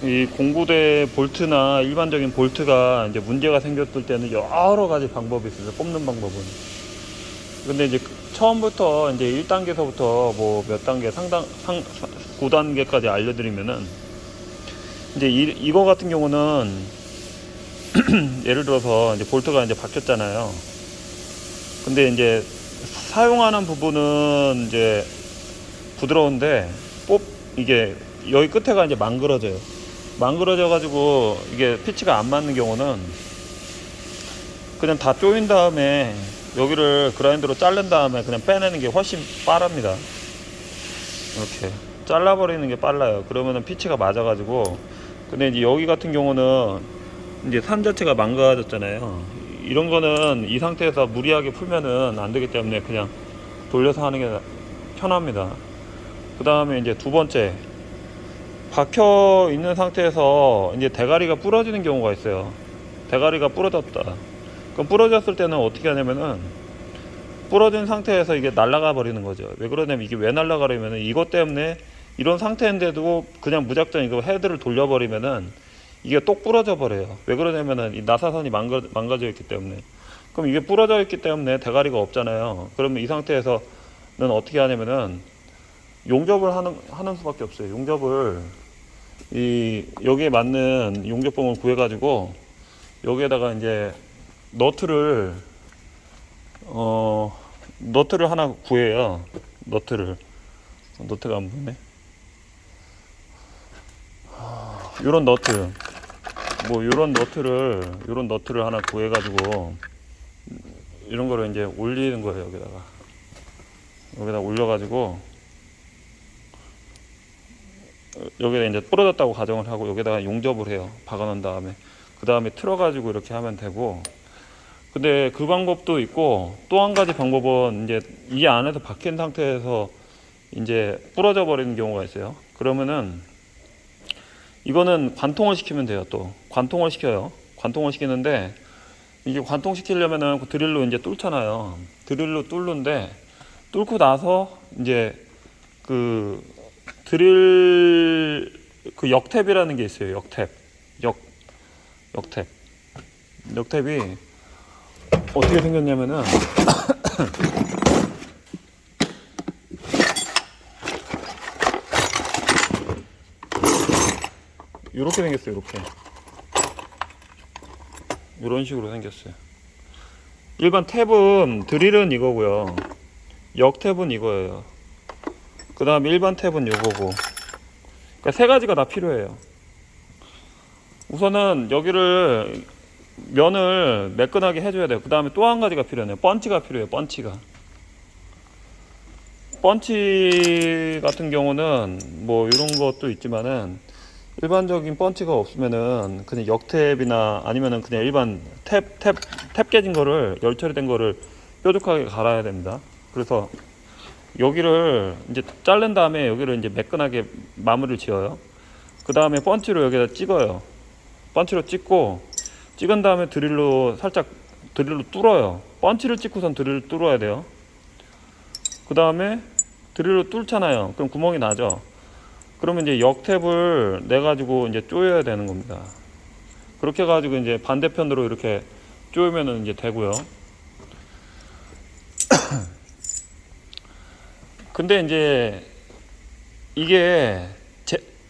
이 공구대 볼트나 일반적인 볼트가 이제 문제가 생겼을 때는 여러 가지 방법이 있어요. 뽑는 방법은. 근데 이제 처음부터 이제 1단계서부터 뭐 몇 단계 9단계까지 알려드리면은 이제 이거 같은 경우는 예를 들어서 이제 볼트가 이제 바뀌었잖아요. 근데 이제 사용하는 부분은 이제 부드러운데 이게 여기 끝에가 이제 망그러져 가지고 이게 피치가 안 맞는 경우는 그냥 다 조인 다음에 여기를 그라인더로 자른 다음에 그냥 빼내는 게 훨씬 빠릅니다. 이렇게 잘라버리는 게 빨라요. 그러면은 피치가 맞아 가지고. 근데 이제 여기 같은 경우는 이제 산 자체가 망가졌잖아요. 이런 거는 이 상태에서 무리하게 풀면은 안 되기 때문에 그냥 돌려서 하는 게 편합니다. 그 다음에 이제 두 번째, 박혀 있는 상태에서 이제 대가리가 부러지는 경우가 있어요. 대가리가 부러졌다. 그럼 부러졌을 때는 어떻게 하냐면은 부러진 상태에서 이게 날아가 버리는 거죠. 왜 그러냐면 이게 왜 날아가려면은 이것 때문에 이런 상태인데도 그냥 무작정 이거 헤드를 돌려버리면은 이게 똑 부러져 버려요. 왜 그러냐면은 이 나사선이 망가져 있기 때문에. 그럼 이게 부러져 있기 때문에 대가리가 없잖아요. 그러면 이 상태에서는 어떻게 하냐면은 용접을 하는 수밖에 없어요. 용접을 여기에 맞는 용접봉을 구해가지고 여기에다가 이제 너트를 하나 구해요. 너트가 안 보이네. 요런 너트를 하나 구해가지고 이런 거를 이제 올리는 거예요. 여기다 올려가지고 여기다 이제 부러졌다고 가정을 하고 여기다가 용접을 해요. 박아놓은 다음에 그 다음에 틀어가지고 이렇게 하면 되고. 근데 그 방법도 있고 또 한 가지 방법은 이제 이 안에서 박힌 상태에서 이제 부러져 버리는 경우가 있어요. 그러면은 이거는 관통을 시키면 돼요. 또 관통을 시켜요. 관통을 시키는데 이게 관통시키려면은 그 드릴로 이제 뚫잖아요. 드릴로 뚫는데 뚫고 나서 이제 그 드릴 그 역탭이라는 게 있어요. 역탭이 어떻게 생겼냐면은 이렇게 생겼어요. 이런 식으로 생겼어요. 일반 탭은 드릴은 이거고요. 역탭은 이거예요. 그 다음에 일반 탭은 이거고. 그러니까 세 가지가 다 필요해요. 우선은 여기를 면을 매끈하게 해줘야 돼요. 그 다음에 또 한 가지가 필요해요. 펀치가 필요해요. 펀치 같은 경우는 뭐 이런 것도 있지만은 일반적인 펀치가 없으면은 그냥 역탭이나 아니면은 그냥 일반 탭 깨진 거를 열 처리된 거를 뾰족하게 갈아야 됩니다. 그래서 여기를 이제 자른 다음에 여기를 이제 매끈하게 마무리를 지어요. 그 다음에 펀치로 여기다 찍어요. 펀치로 찍고 찍은 다음에 드릴로 뚫어요. 펀치를 찍고선 드릴을 뚫어야 돼요. 그 다음에 드릴로 뚫잖아요. 그럼 구멍이 나죠. 그러면 이제 역탭을 내 가지고 이제 조여야 되는 겁니다. 그렇게 해가지고 이제 반대편으로 이렇게 조이면은 이제 되고요. 근데 이제 이게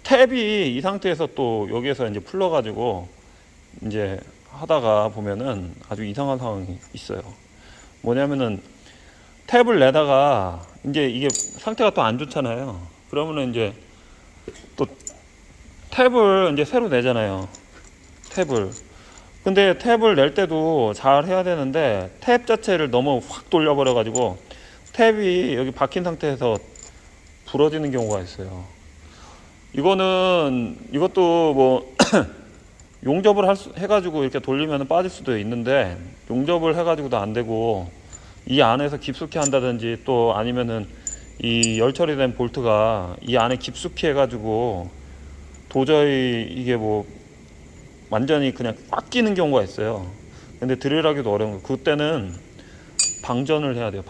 탭이 이 상태에서 또 여기에서 이제 풀러가지고 이제 하다가 보면은 아주 이상한 상황이 있어요. 뭐냐면은 탭을 내다가 이제 이게 상태가 또 안 좋잖아요. 그러면은 이제 또 탭을 이제 새로 내잖아요. 근데 탭을 낼 때도 잘 해야 되는데 탭 자체를 너무 확 돌려버려 가지고 탭이 여기 박힌 상태에서 부러지는 경우가 있어요. 이것도 뭐 용접을 해가지고 이렇게 돌리면 빠질 수도 있는데 용접을 해가지고도 안 되고 이 안에서 깊숙이 한다든지 또 아니면은 이 열 처리된 볼트가 이 안에 깊숙이 해가지고 도저히 이게 뭐 완전히 그냥 꽉 끼는 경우가 있어요. 근데 드릴하기도 어려운 거. 그때는 방전을 해야 돼요.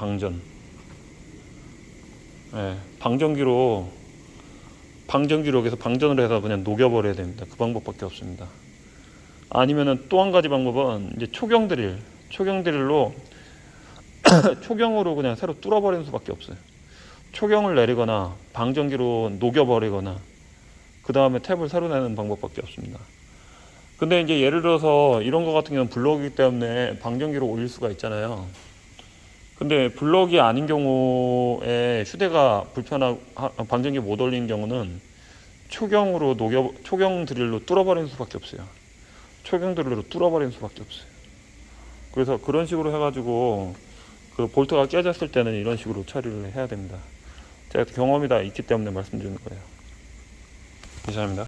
방전기로 방전기로 여기서 방전을 해서 그냥 녹여버려야 됩니다. 그 방법밖에 없습니다. 아니면은 또 한 가지 방법은 이제 초경 드릴로 초경으로 그냥 새로 뚫어버리는 수밖에 없어요. 초경을 내리거나 방전기로 녹여버리거나 그 다음에 탭을 새로 내는 방법밖에 없습니다. 근데 이제 예를 들어서 이런 거 같은 경우는 블럭이기 때문에 방전기로 올릴 수가 있잖아요. 근데 블럭이 아닌 경우에 휴대가 불편하고 방전기 못 올리는 경우는 초경 드릴로 뚫어버리는 수밖에 없어요. 초경 드릴로 뚫어버리는 수밖에 없어요. 그래서 그런 식으로 해가지고 그 볼트가 깨졌을 때는 이런 식으로 처리를 해야 됩니다. 제가 경험이 다 있기 때문에 말씀드리는 거예요. 이상입니다.